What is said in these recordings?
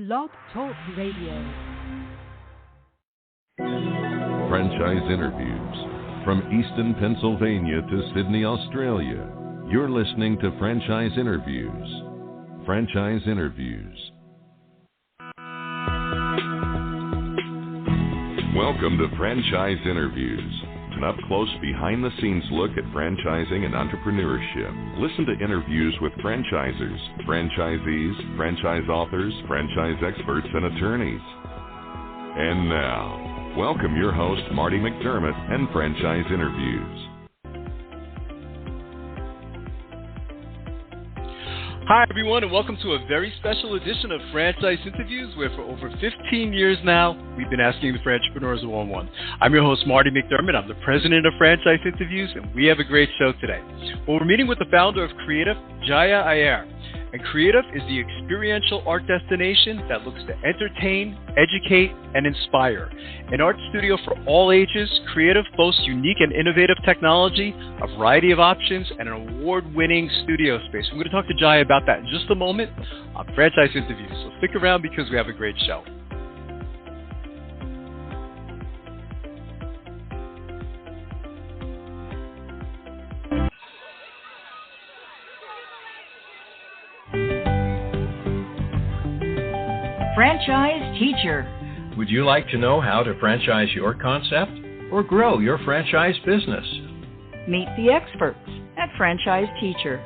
Blog Talk Radio. Franchise interviews. From Easton, Pennsylvania to Sydney, Australia, you're listening to Franchise Interviews. Franchise Interviews. Welcome to Franchise Interviews, an up-close, behind-the-scenes look at franchising and entrepreneurship. Listen to interviews with franchisers, franchisees, franchise authors, franchise experts, and attorneys. And now, welcome your host, Marty McDermott, and Franchise Interviews. Hi, everyone, and welcome to a very special edition of Franchise Interviews, where for over 15 years now, we've been asking the entrepreneurs one-on-one. I'm your host, Marty McDermott. I'm the president of Franchise Interviews, and we have a great show today. Well, we're meeting with the founder of Creatif, Jaya Aiyar. And Creatif is the experiential art destination that looks to entertain, educate, and inspire. An art studio for all ages, Creatif boasts unique and innovative technology, a variety of options, and an award-winning studio space. We're going to talk to Jaya about that in just a moment on Franchise Interviews. So stick around because we have a great show. Franchise Teacher. Would you like to know how to franchise your concept or grow your franchise business? Meet the experts at Franchise Teacher.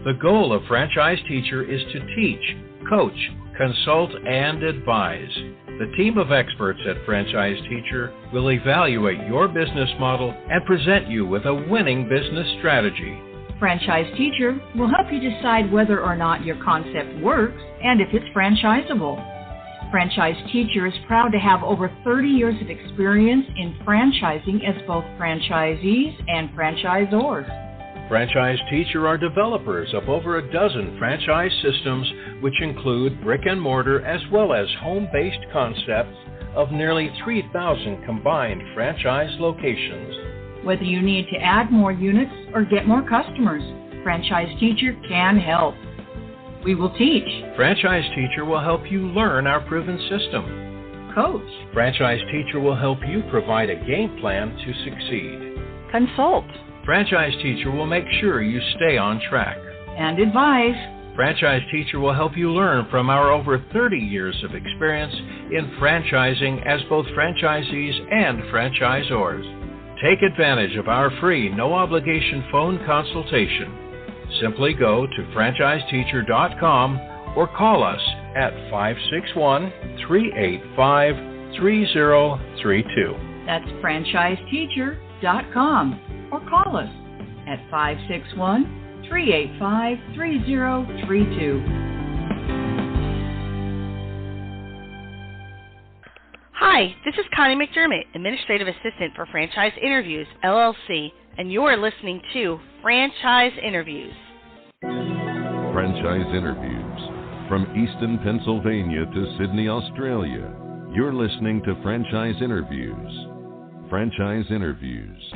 The goal of Franchise Teacher is to teach, coach, consult, and advise. The team of experts at Franchise Teacher will evaluate your business model and present you with a winning business strategy. Franchise Teacher will help you decide whether or not your concept works and if it's franchisable. Franchise Teacher is proud to have over 30 years of experience in franchising as both franchisees and franchisors. Franchise Teacher are developers of over a dozen franchise systems, which include brick and mortar as well as home-based concepts of nearly 3,000 combined franchise locations. Whether you need to add more units or get more customers, Franchise Teacher can help. We will teach. Franchise Teacher will help you learn our proven system. Coach. Franchise Teacher will help you provide a game plan to succeed. Consult. Franchise Teacher will make sure you stay on track. And advise. Franchise Teacher will help you learn from our over 30 years of experience in franchising as both franchisees and franchisors. Take advantage of our free, no-obligation phone consultation. Simply go to franchiseteacher.com or call us at 561-385-3032. That's franchiseteacher.com or call us at 561-385-3032. Hi, this is Connie McDermott, Administrative Assistant for Franchise Interviews, LLC, and you're listening to Franchise Interviews. Franchise Interviews. From Easton, Pennsylvania to Sydney, Australia, you're listening to Franchise Interviews. Franchise Interviews.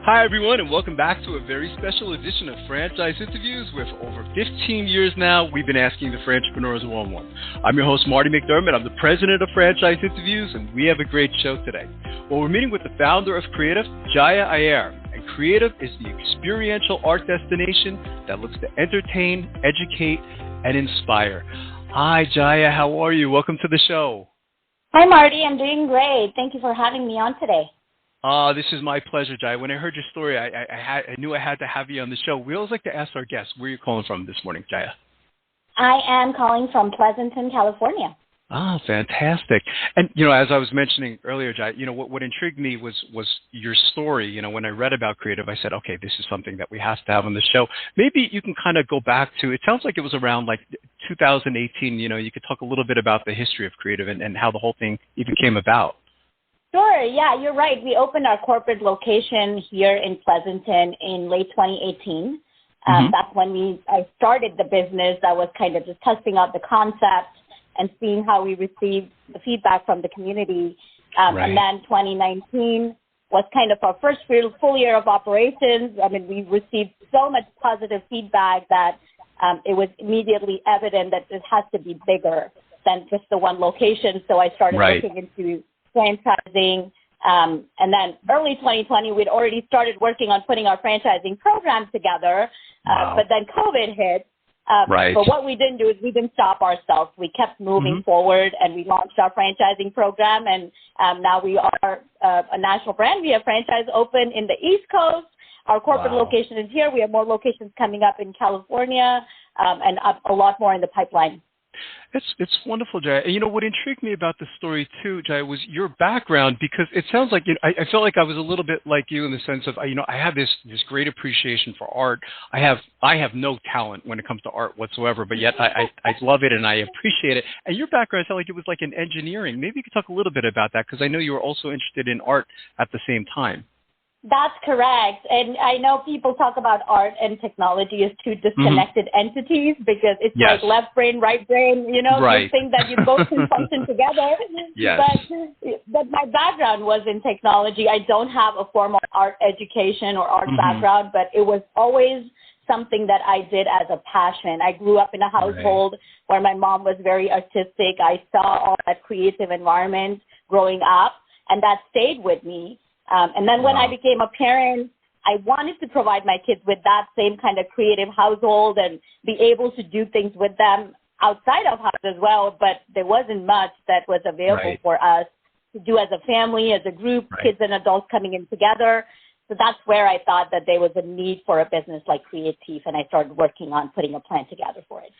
Hi, everyone, and welcome back to a very special edition of Franchise Interviews, where for over 15 years now, we've been asking the entrepreneurs one-on-one. I'm your host, Marty McDermott. I'm the president of Franchise Interviews, and we have a great show today. Well, we're meeting with the founder of Creatif, Jaya Aiyar. And Creatif is the experiential art destination that looks to entertain, educate, and inspire. Hi, Jaya. How are you? Welcome to the show. Hi, Marty. I'm doing great. Thank you for having me on today. This is my pleasure, Jaya. When I heard your story, I knew I had to have you on the show. We always like to ask our guests, where are you calling from this morning, Jaya? I am calling from Pleasanton, California. Ah, fantastic. And, as I was mentioning earlier, Jaya, what intrigued me was your story. When I read about Creatif, I said, okay, this is something that we have to have on the show. Maybe you can kind of go back to, it sounds like it was around like 2018, you could talk a little bit about the history of Creatif and how the whole thing even came about. Sure. Yeah, you're right. We opened our corporate location here in Pleasanton in late 2018. That's when I started the business. I was kind of just testing out the concept and seeing how we received the feedback from the community. Right. And then 2019 was kind of our first full year of operations. I mean, we received so much positive feedback that it was immediately evident that this has to be bigger than just the one location. So I started looking into franchising. And then early 2020, we'd already started working on putting our franchising program together. But then COVID hit. But what we didn't do is we didn't stop ourselves. We kept moving forward, and we launched our franchising program. And now we are a national brand. We have franchise open in the East Coast. Our corporate location is here. We have more locations coming up in California, and a lot more in the pipeline. It's wonderful, Jaya. And, what intrigued me about the story, too, Jaya, was your background, because it sounds like, I felt like I was a little bit like you in the sense of, I have this great appreciation for art. I have no talent when it comes to art whatsoever, but yet I love it and I appreciate it. And your background sounded like it was like in engineering. Maybe you could talk a little bit about that, because I know you were also interested in art at the same time. That's correct. And I know people talk about art and technology as two disconnected entities, because it's like left brain, right brain, you think that you both can function together. Yes. But my background was in technology. I don't have a formal art education or art background, but it was always something that I did as a passion. I grew up in a household where my mom was very artistic. I saw all that creative environment growing up, and that stayed with me. And then when I became a parent, I wanted to provide my kids with that same kind of creative household and be able to do things with them outside of house as well. But there wasn't much that was available for us to do as a family, as a group, kids and adults coming in together. So that's where I thought that there was a need for a business like Creatif, and I started working on putting a plan together for it.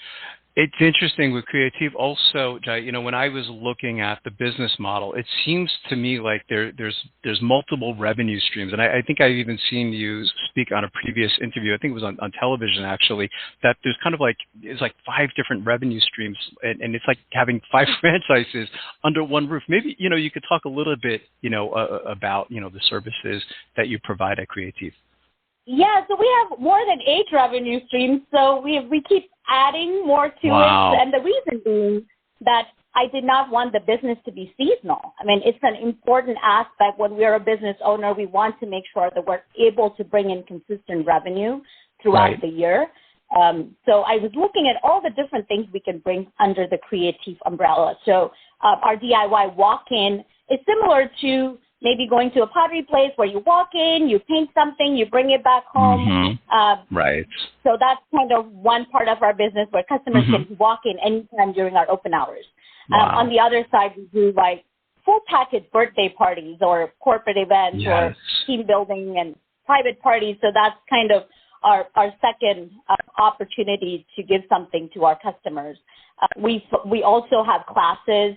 It's interesting with Creatif also, Jai, when I was looking at the business model, it seems to me like there's multiple revenue streams. And I think I've even seen you speak on a previous interview, I think it was on television actually, that there's kind of it's like 5 different revenue streams, and it's like having 5 franchises under one roof. Maybe, you could talk a little bit, about, the services that you provide at Creatif. Yeah, so we have more than 8 revenue streams, so we keep adding more to it, and the reason being that I did not want the business to be seasonal. I mean, it's an important aspect. When we're a business owner, we want to make sure that we're able to bring in consistent revenue throughout the year. So I was looking at all the different things we can bring under the Creatif umbrella. So our DIY walk-in is similar to maybe going to a pottery place where you walk in, you paint something, you bring it back home. So that's kind of one part of our business where customers can walk in anytime during our open hours. On the other side, we do like full package birthday parties or corporate events or team building and private parties. So that's kind of our second opportunity to give something to our customers. We also have classes,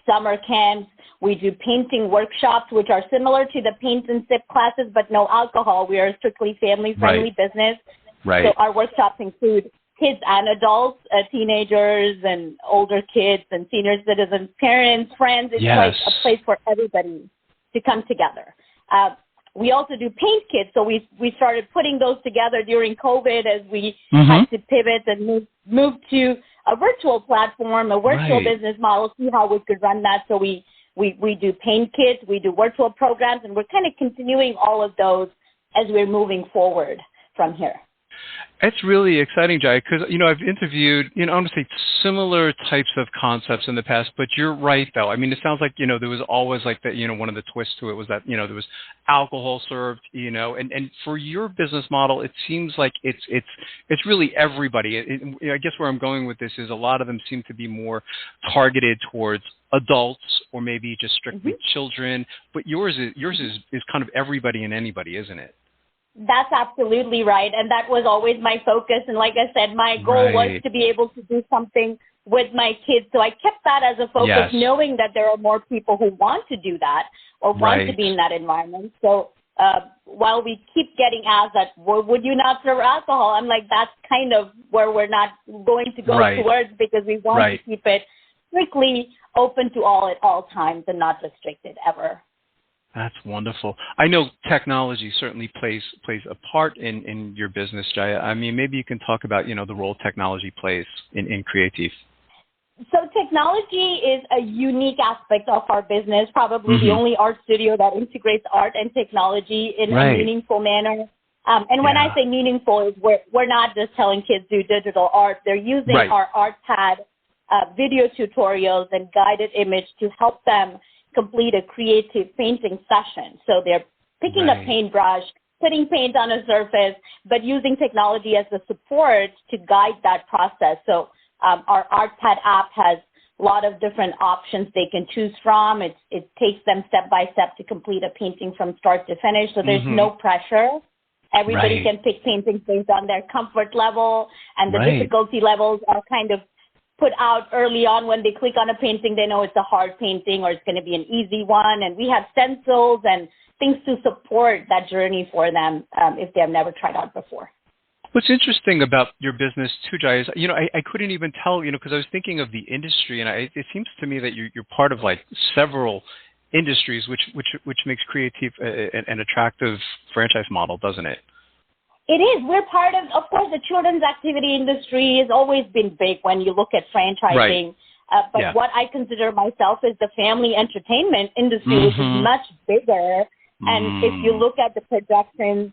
summer camps. We do painting workshops, which are similar to the paint and sip classes, but no alcohol. We are a strictly family-friendly business. So our workshops include kids and adults, teenagers and older kids and senior citizens, parents, friends. It's like a place for everybody to come together. We also do paint kits. So we started putting those together during COVID as we had to pivot and move to a virtual platform, a virtual business model, see how we could run that. So we do paint kits, we do virtual programs, and we're kind of continuing all of those as we're moving forward from here. It's really exciting, Jai, because, I've interviewed, honestly, similar types of concepts in the past, but you're right, though. I mean, it sounds like, there was always like that, one of the twists to it was that, there was alcohol served, and for your business model, it seems like it's really everybody. I guess where I'm going with this is a lot of them seem to be more targeted towards adults or maybe just strictly children, but yours is kind of everybody and anybody, isn't it? That's absolutely right. And that was always my focus. And like I said, my goal was to be able to do something with my kids. So I kept that as a focus, knowing that there are more people who want to do that or want to be in that environment. So while we keep getting asked that, well, would you not serve alcohol? I'm like, that's kind of where we're not going to go towards, because we want to keep it strictly open to all at all times and not restricted ever. That's wonderful. I know technology certainly plays a part in your business, Jaya. I mean, maybe you can talk about, the role technology plays in Creatif. So technology is a unique aspect of our business, probably the only art studio that integrates art and technology in a meaningful manner. And when I say meaningful, is we're not just telling kids do digital art. They're using our ArtPad video tutorials and guided image to help them complete a creative painting session. So they're picking a paintbrush, putting paint on a surface, but using technology as a support to guide that process. So our ArtPad app has a lot of different options they can choose from. It takes them step by step to complete a painting from start to finish. So there's no pressure. Everybody can pick paintings based on their comfort level, and the difficulty levels are kind of put out early on. When they click on a painting, they know it's a hard painting or it's going to be an easy one. And we have stencils and things to support that journey for them if they have never tried art before. What's interesting about your business too, Jaya, is, I couldn't even tell, because I was thinking of the industry, and it seems to me that you're part of like several industries, which makes Creatif an attractive franchise model, doesn't it? It is. We're part of course, the children's activity industry has always been big when you look at franchising. But what I consider myself is the family entertainment industry, which is much bigger. And if you look at the projections,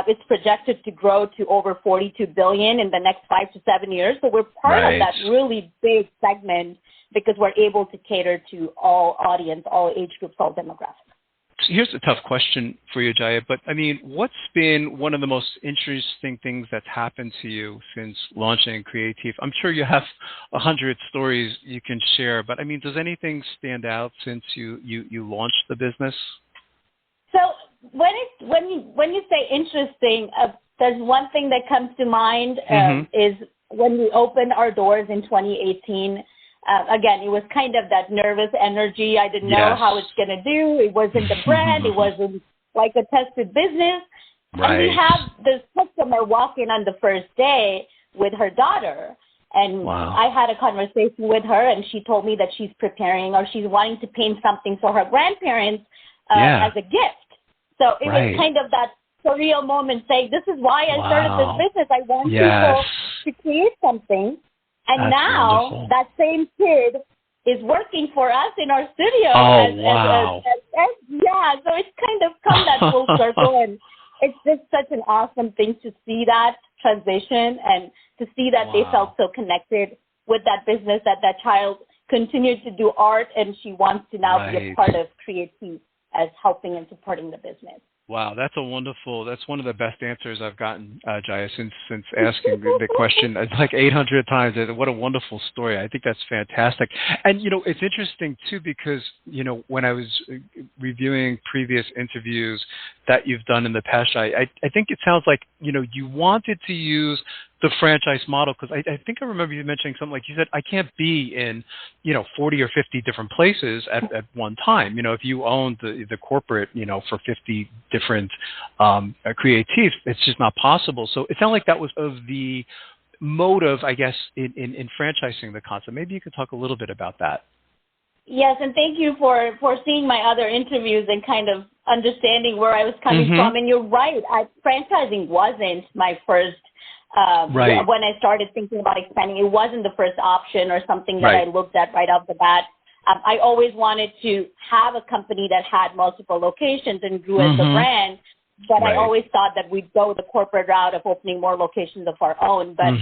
it's projected to grow to over $42 billion in the next 5 to 7 years. So we're part of that really big segment because we're able to cater to all audience, all age groups, all demographics. So here's a tough question for you, Jaya, but what's been one of the most interesting things that's happened to you since launching Creatif? I'm sure you have 100 stories you can share, but does anything stand out since you launched the business? So when you say interesting, there's one thing that comes to mind is when we opened our doors in 2018. Again, it was kind of that nervous energy. I didn't know how it's going to do. It wasn't the brand. It wasn't like a tested business. And we have this customer walk in on the first day with her daughter. And I had a conversation with her, and she told me that she's preparing or she's wanting to paint something for her grandparents as a gift. So it was kind of that surreal moment saying, this is why I started this business. I want people to create something. And that's now wonderful. That same kid is working for us in our studio. So it's kind of come that full circle. And it's just such an awesome thing to see that transition and to see that they felt so connected with that business, that child continued to do art, and she wants to now be a part of Creatif as helping and supporting the business. Wow, that's one of the best answers I've gotten, Jaya, since asking the question like 800 times. What a wonderful story. I think that's fantastic. And, it's interesting, too, because, when I was reviewing previous interviews that you've done in the past, I think it sounds like, you wanted to use the franchise model, because I think I remember you mentioning something like you said, I can't be in, 40 or 50 different places at one time. If you owned the corporate, for 50 different Creatifs, it's just not possible. So it sounded like that was of the motive, I guess, in franchising the concept. Maybe you could talk a little bit about that. Yes, and thank you for seeing my other interviews and kind of understanding where I was coming from. And you're right, franchising wasn't my first when I started thinking about expanding, it wasn't the first option or something that I looked at right off the bat. I always wanted to have a company that had multiple locations and grew as a brand, but I always thought that we'd go the corporate route of opening more locations of our own. But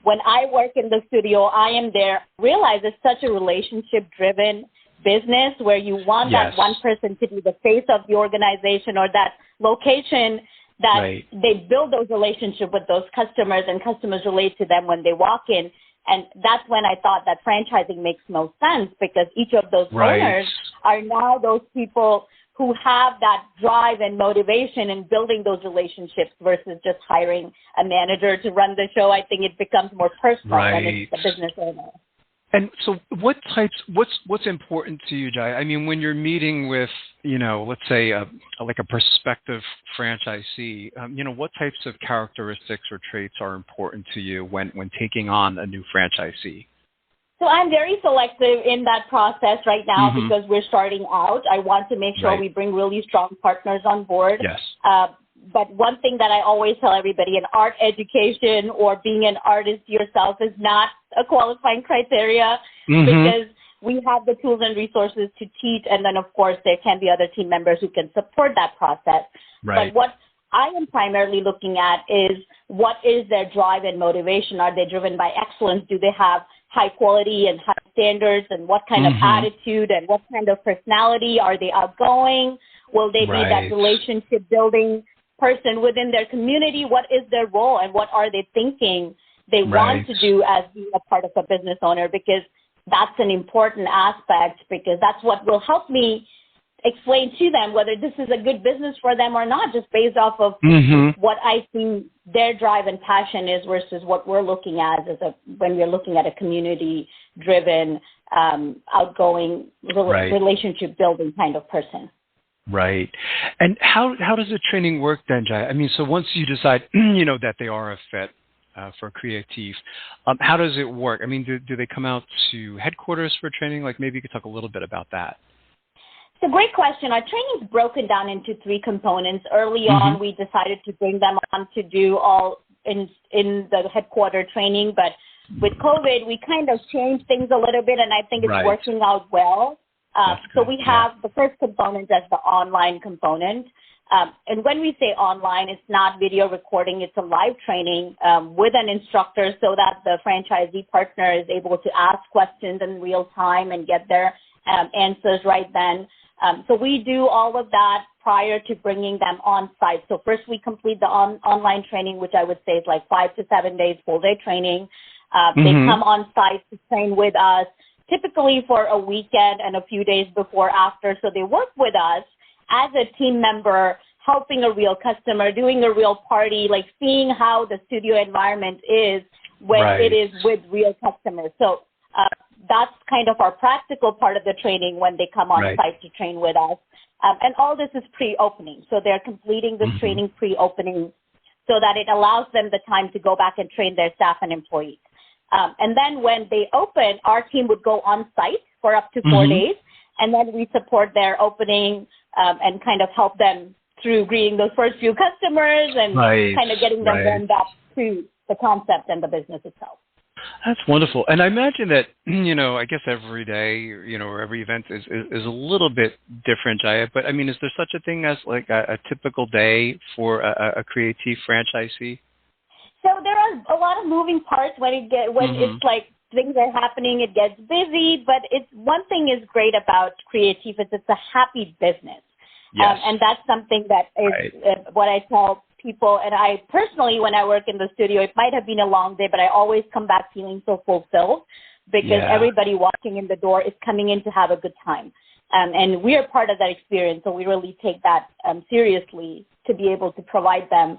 when I work in the studio, I am there. Realize it's such a relationship-driven business where you want that one person to be the face of the organization or that location that they build those relationships with those customers and customers relate to them when they walk in. And that's when I thought that franchising makes no sense because each of those owners are now those people who have that drive and motivation in building those relationships versus just hiring a manager to run the show. I think it becomes more personal when it's the business owner. And so what's important to you, Jaya? I mean, when you're meeting with, let's say a prospective franchisee, what types of characteristics or traits are important to you when taking on a new franchisee? So I'm very selective in that process right now because we're starting out. I want to make sure we bring really strong partners on board. Yes. But one thing that I always tell everybody, an art education or being an artist yourself is not a qualifying criteria because we have the tools and resources to teach. And then, of course, there can be other team members who can support that process. But what I am primarily looking at is what is their drive and motivation? Are they driven by excellence? Do they have high quality and high standards, and what kind of attitude and what kind of personality? Are they outgoing? Will they be that relationship building person within their community? What is their role, and what are they thinking they want to do as being a part of a business owner? Because that's an important aspect, because that's what will help me explain to them whether this is a good business for them or not, just based off of what I see their drive and passion is versus what we're looking at when we're looking at a community-driven, outgoing, relationship building kind of person. Right. And how does the training work then, Jaya? I mean, so once you decide, that they are a fit for Creatif, how does it work? I mean, do they come out to headquarters for training? Like, maybe you could talk a little bit about that. It's a great question. Our training is broken down into 3 components. Early on, we decided to bring them on to do all in the headquarter training, but with COVID, we kind of changed things a little bit, and I think it's working out well. So we have the first component as the online component. And when we say online, it's not video recording. It's a live training with an instructor so that the franchisee partner is able to ask questions in real time and get their answers right then. So we do all of that prior to bringing them on site. So first we complete the online training, which I would say is like 5 to 7 days, full day training. They come on site to train with us, typically for a weekend and a few days before, after. So they work with us as a team member, helping a real customer, doing a real party, like seeing how the studio environment is when it is with real customers. So that's kind of our practical part of the training when they come on site to train with us. And all this is pre-opening. So they're completing this training pre-opening so that it allows them the time to go back and train their staff and employees. And then when they open, our team would go on site for up to 4 days, and then we support their opening and kind of help them through greeting those first few customers and kind of getting them warmed up to the concept and the business itself. That's wonderful. And I imagine that, I guess every day, or every event is a little bit different, Jaya. But, I mean, is there such a thing as like a typical day for a Creatif franchisee? So there are a lot of moving parts when it's like things are happening, it gets busy. But one thing is great about Creatif is it's a happy business. And that's something that is what I tell people. And I personally, when I work in the studio, it might have been a long day, but I always come back feeling so fulfilled because everybody walking in the door is coming in to have a good time. And we are part of that experience. So we really take that seriously to be able to provide them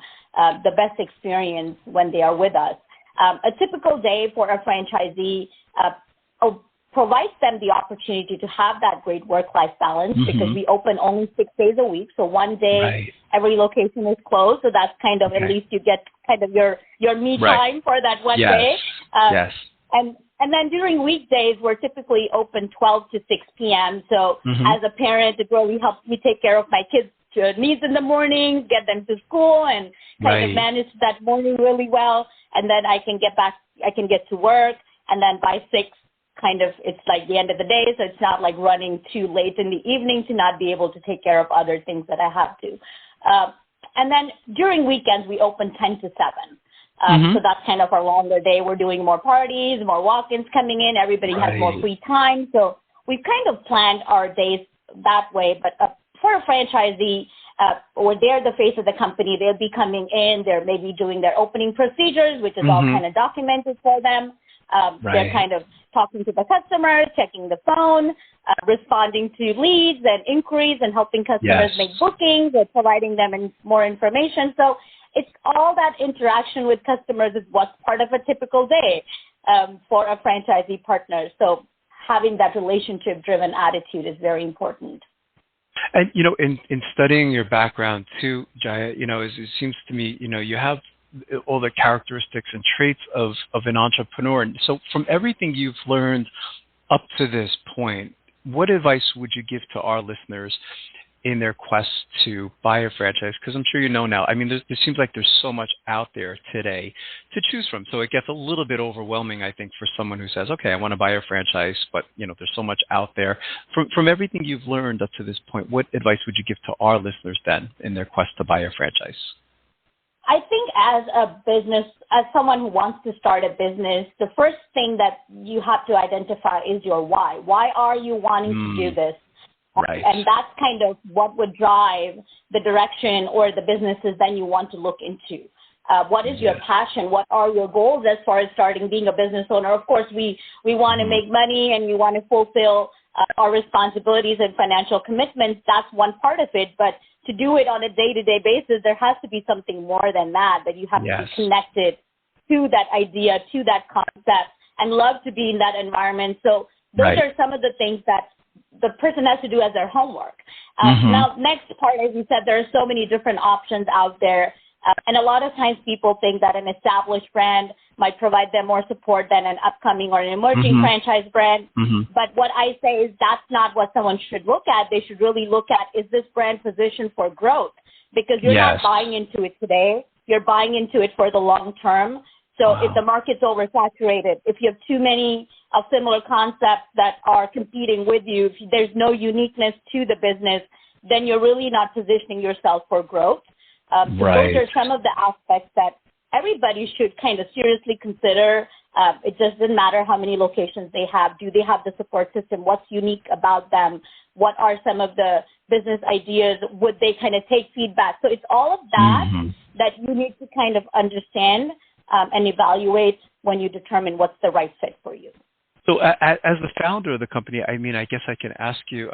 the best experience when they are with us. A typical day for a franchisee provides them the opportunity to have that great work-life balance because we open only 6 days a week. So one day every location is closed. So that's kind of at least you get kind of your me time for that one day. And then during weekdays, we're typically open 12 to 6 p.m. So as a parent, it really helps me take care of my kids' needs in the morning, get them to school, and kind of manage that morning really well. And then I can get to work. And then by 6, kind of, it's like the end of the day. So it's not like running too late in the evening to not be able to take care of other things that I have to. And then during weekends, we open 10 to 7. So that's kind of our longer day. We're doing more parties, more walk-ins coming in. Everybody has more free time. So we've kind of planned our days that way. But for a franchisee, or they're the face of the company, they'll be coming in. They're maybe doing their opening procedures, which is all kind of documented for them. They're kind of talking to the customers, checking the phone, responding to leads and inquiries and helping customers make bookings or providing them more information. So it's all that interaction with customers is what's part of a typical day for a franchisee partner. So having that relationship-driven attitude is very important. And, in studying your background too, Jaya, it seems to me, you have all the characteristics and traits of an entrepreneur. And so from everything you've learned up to this point, what advice would you give to our listeners in their quest to buy a franchise? Because I'm sure you know now, I mean, there seems like there's so much out there today to choose from. So it gets a little bit overwhelming, I think, for someone who says, okay, I want to buy a franchise, but, there's so much out there. From everything you've learned up to this point, what advice would you give to our listeners then in their quest to buy a franchise? I think as a business, as someone who wants to start a business, the first thing that you have to identify is your why. Why are you wanting to do this? Right. And that's kind of what would drive the direction or the businesses then you want to look into. What is your passion? What are your goals as far as being a business owner? Of course, we want to make money and we want to fulfill our responsibilities and financial commitments. That's one part of it. But to do it on a day-to-day basis, there has to be something more than that you have to be connected to that idea, to that concept, and love to be in that environment. So those are some of the things that the person has to do as their homework. Now, next part, as you said, there are so many different options out there. And a lot of times people think that an established brand might provide them more support than an upcoming or an emerging franchise brand. But what I say is that's not what someone should look at. They should really look at, is this brand positioned for growth? Because you're not buying into it today. You're buying into it for the long term. So if the market's oversaturated, if you have too many of similar concepts that are competing with you, if there's no uniqueness to the business, then you're really not positioning yourself for growth. So those are some of the aspects that everybody should kind of seriously consider. It just doesn't matter how many locations they have. Do they have the support system? What's unique about them? What are some of the business ideas? Would they kind of take feedback? So it's all of that that you need to kind of understand and evaluate when you determine what's the right fit for you. So as the founder of the company, I mean, I guess I can ask you,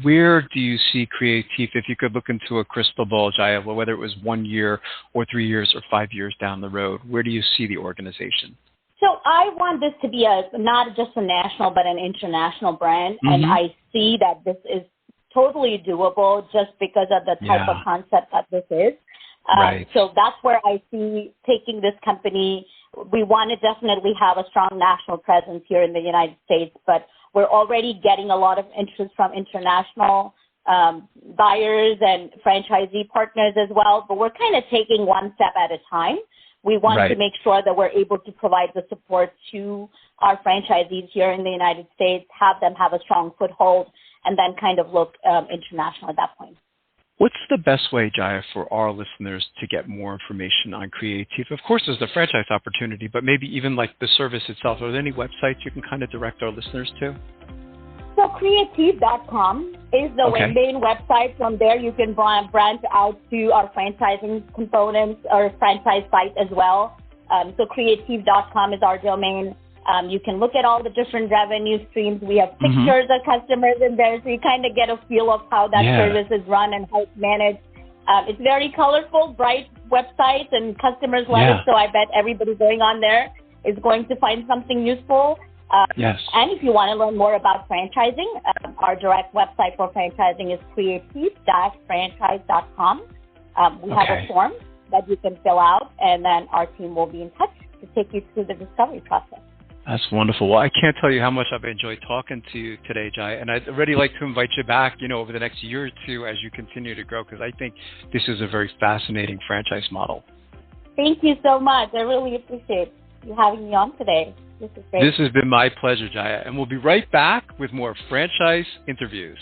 where do you see Creatif, if you could look into a crystal ball, Jaya, whether it was 1 year or 3 years or 5 years down the road, where do you see the organization? So I want this to be not just a national, but an international brand. And I see that this is totally doable just because of the type of concept that this is. So that's where I see taking this company. We want to definitely have a strong national presence here in the United States, but we're already getting a lot of interest from international buyers and franchisee partners as well. But we're kind of taking one step at a time. We want to make sure that we're able to provide the support to our franchisees here in the United States, have them have a strong foothold, and then kind of look international at that point. What's the best way, Jaya, for our listeners to get more information on Creatif? Of course, there's the franchise opportunity, but maybe even like the service itself. Are there any websites you can kind of direct our listeners to? So Creatif.com is the main website. From there, you can branch out to our franchising components or franchise site as well. So Creatif.com is our domain. You can look at all the different revenue streams. We have pictures of customers in there, so you kind of get a feel of how that service is run and how it's managed. It's very colorful, bright website, and customers love it, so I bet everybody going on there is going to find something useful. And if you want to learn more about franchising, our direct website for franchising is creatif-franchise.com. We have a form that you can fill out, and then our team will be in touch to take you through the discovery process. That's wonderful. Well, I can't tell you how much I've enjoyed talking to you today, Jaya, and I'd already like to invite you back, over the next year or two as you continue to grow, because I think this is a very fascinating franchise model. Thank you so much. I really appreciate you having me on today. This is great. This has been my pleasure, Jaya, and we'll be right back with more franchise interviews.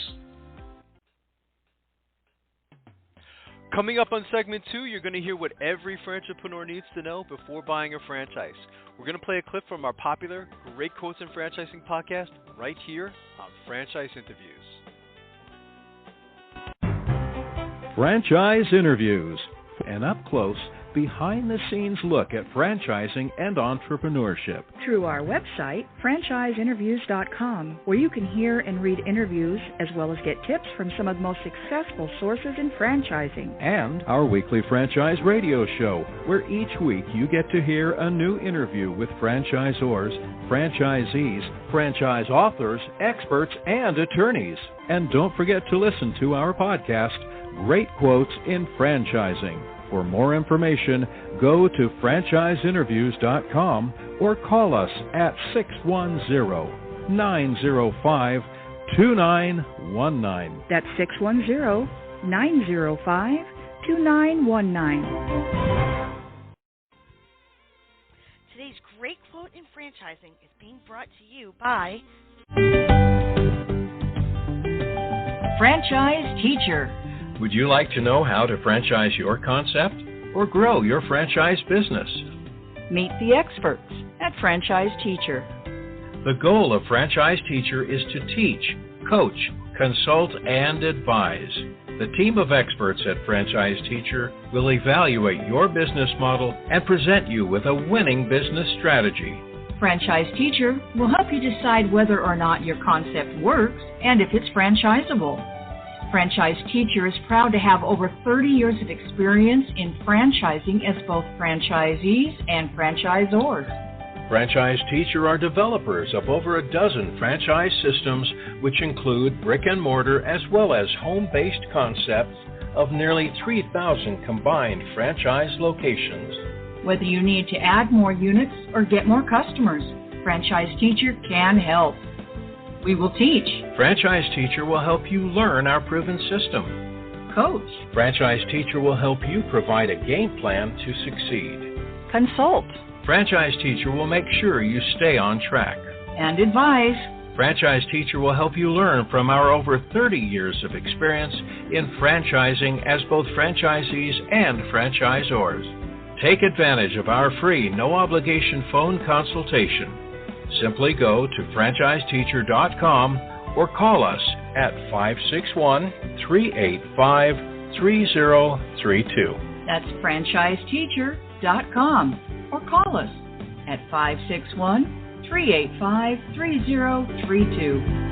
Coming up on segment 2, you're going to hear what every franchipreneur needs to know before buying a franchise. We're going to play a clip from our popular Great Quotes in Franchising podcast right here on Franchise Interviews. Franchise Interviews, an up-close, behind-the-scenes look at franchising and entrepreneurship. Through our website, franchiseinterviews.com, where you can hear and read interviews as well as get tips from some of the most successful sources in franchising. And our weekly franchise radio show, where each week you get to hear a new interview with franchisors, franchisees, franchise authors, experts, and attorneys. And don't forget to listen to our podcast, Great Quotes in Franchising. For more information, go to franchiseinterviews.com or call us at 610-905-2725. 610-905-2919. That's 610-905-2919. Today's great quote in franchising is being brought to you by Franchise Teacher. Would you like to know how to franchise your concept or grow your franchise business? Meet the experts at Franchise Teacher. The goal of Franchise Teacher is to teach, coach, consult, and advise. The team of experts at Franchise Teacher will evaluate your business model and present you with a winning business strategy. Franchise Teacher will help you decide whether or not your concept works and if it's franchisable. Franchise Teacher is proud to have over 30 years of experience in franchising as both franchisees and franchisors. Franchise Teacher are developers of over a dozen franchise systems, which include brick and mortar as well as home-based concepts of nearly 3,000 combined franchise locations. Whether you need to add more units or get more customers, Franchise Teacher can help. We will teach. Franchise Teacher will help you learn our proven system. Coach. Franchise Teacher will help you provide a game plan to succeed. Consult. Franchise Teacher will make sure you stay on track. And advise. Franchise Teacher will help you learn from our over 30 years of experience in franchising as both franchisees and franchisors. Take advantage of our free, no-obligation phone consultation. Simply go to franchiseteacher.com or call us at 561-385-3032. That's franchiseteacher.com or call us at 561-385-3032.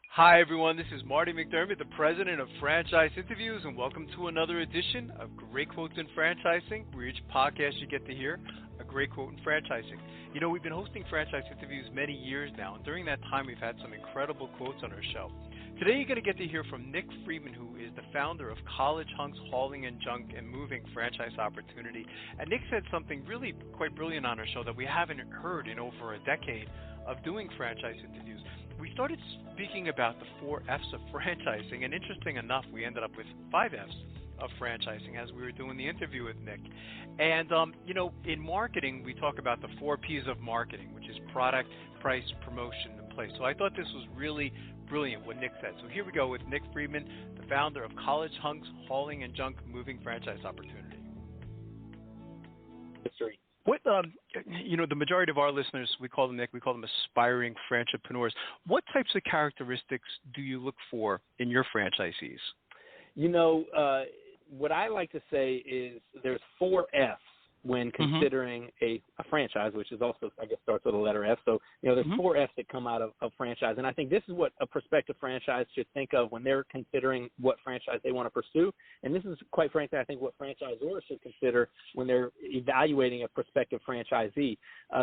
Hi, everyone. This is Marty McDermott, the president of Franchise Interviews, and welcome to another edition of Great Quotes in Franchising, where each podcast you get to hear a great quote in franchising. You know, we've been hosting Franchise Interviews many years now, and during that time, we've had some incredible quotes on our show. Today, you're going to get to hear from Nick Friedman, who is the founder of College Hunks Hauling and Junk and Moving Franchise Opportunity. And Nick said something really quite brilliant on our show that we haven't heard in over a decade of doing franchise interviews. We started speaking about the 4 F's of franchising, and interesting enough, we ended up with 5 F's of franchising as we were doing the interview with Nick. And, you know, in marketing, we talk about the 4 P's of marketing, which is product, price, promotion, and place. So I thought this was really brilliant what Nick said. So here we go with Nick Friedman, the founder of College Hunks Hauling and Junk Moving Franchise Opportunity. History. What, you know, the majority of our listeners, we call them aspiring franchipreneurs. What types of characteristics do you look for in your franchisees? You know, what I like to say is there's 4 F's when considering a franchise, which is also, I guess, starts with a letter F. So, you know, there's 4 F's that come out of franchise. And I think this is what a prospective franchise should think of when they're considering what franchise they want to pursue. And this is, quite frankly, I think what franchisors should consider when they're evaluating a prospective franchisee.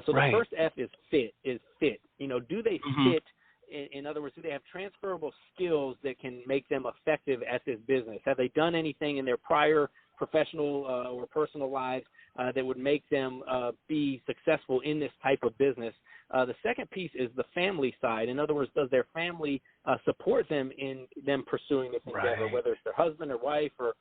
So the first F is fit. You know, do they fit? In other words, do they have transferable skills that can make them effective at this business? Have they done anything in their prior professional or personal lives that would make them be successful in this type of business? The second piece is the family side. In other words, does their family support them in them pursuing this endeavor, whether it's their husband or wife or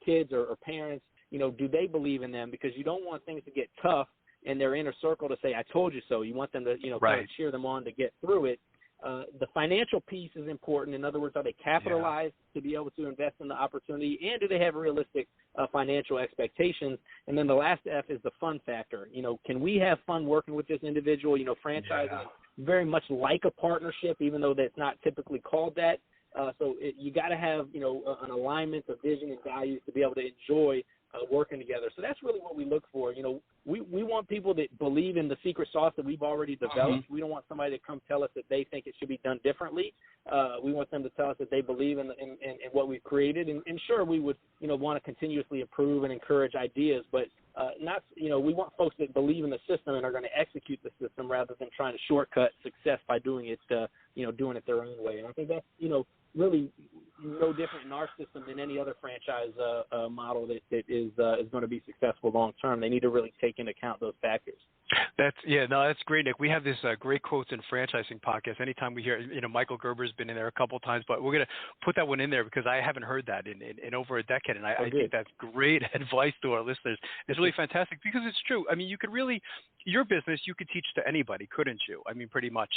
kids or parents? You know, do they believe in them? Because you don't want things to get tough in their inner circle to say, I told you so. You want them to, you know, kind of cheer them on to get through it. The financial piece is important. In other words, are they capitalized to be able to invest in the opportunity, and do they have realistic financial expectations? And then the last F is the fun factor. You know, can we have fun working with this individual? You know, franchising is very much like a partnership, even though that's not typically called that. So you got to have, you know, an alignment of vision and values to be able to enjoy working together. So that's really what we look for. You know, we want people that believe in the secret sauce that we've already developed. We don't want somebody to come tell us that they think it should be done differently. We want them to tell us that they believe in what we've created. And sure, we would, you know, want to continuously improve and encourage ideas, but not, you know, we want folks that believe in the system and are going to execute the system rather than trying to shortcut success by doing it, you know, doing it their own way. And I think that's, you know, really no different in our system than any other franchise model that is going to be successful long term. They need to really take into account those factors. That's great, Nick. We have this great quotes in franchising podcast. Anytime we hear, Michael Gerber's been in there a couple of times, but we're going to put that one in there because I haven't heard that in over a decade, and I think that's great advice to our listeners. It's really fantastic because it's true. I mean, you could really, your business, you could teach to anybody, couldn't you? I mean, pretty much,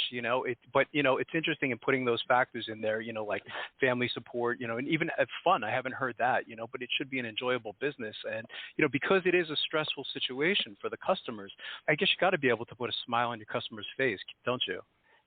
but it's interesting in putting those factors in there, like family support, and even fun. I haven't heard that, but it should be an enjoyable business. And, because it is a stressful situation for the customers, I guess you got to be able to put a smile on your customer's face, don't you?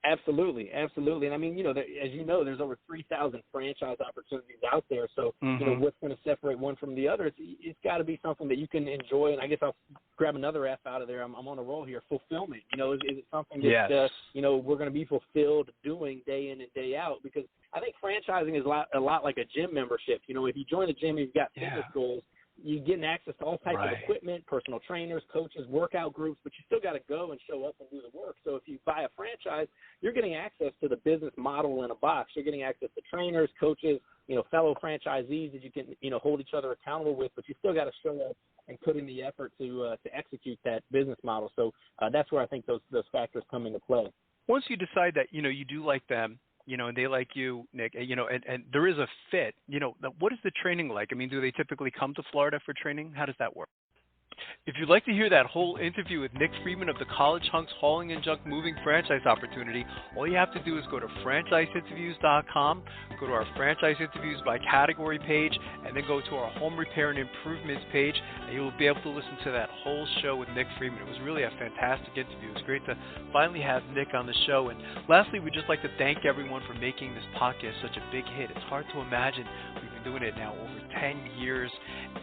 Absolutely. And I mean, as you know, there's over 3,000 franchise opportunities out there. So, what's going to separate one from the other? It's got to be something that you can enjoy. And I guess I'll grab another F out of there. I'm on a roll here. Fulfillment. Is it something that, we're going to be fulfilled doing day in and day out? Because I think franchising is a lot like a gym membership. If you join the gym, you've got fitness goals. You're getting access to all types of equipment, personal trainers, coaches, workout groups, but you still got to go and show up and do the work. So if you buy a franchise, you're getting access to the business model in a box. You're getting access to trainers, coaches, fellow franchisees that you can, hold each other accountable with, but you still got to show up and put in the effort to execute that business model. So that's where I think those factors come into play. Once you decide that, you do like them, and they like you, Nick, and there is a fit, what is the training like? I mean, do they typically come to Florida for training? How does that work? If you'd like to hear that whole interview with Nick Friedman of the College Hunks Hauling and Junk Moving franchise opportunity, all you have to do is go to franchiseinterviews.com, go to our franchise interviews by category page, and then go to our home repair and improvements page, and you'll be able to listen to that whole show with Nick Friedman. It was really a fantastic interview. It was great to finally have Nick on the show. And lastly, we'd just like to thank everyone for making this podcast such a big hit. It's hard to imagine. We've been doing it now over 10 years,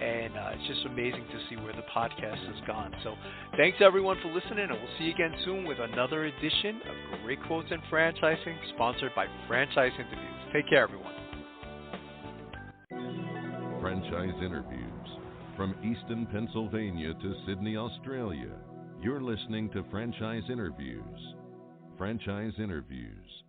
and it's just amazing to see where the podcast has gone. So thanks everyone for listening, and we'll see you again soon with another edition of Great Quotes in Franchising, sponsored by Franchise Interviews. Take care, everyone. Franchise Interviews. From Easton, Pennsylvania to Sydney, Australia, you're listening to Franchise Interviews. Franchise Interviews.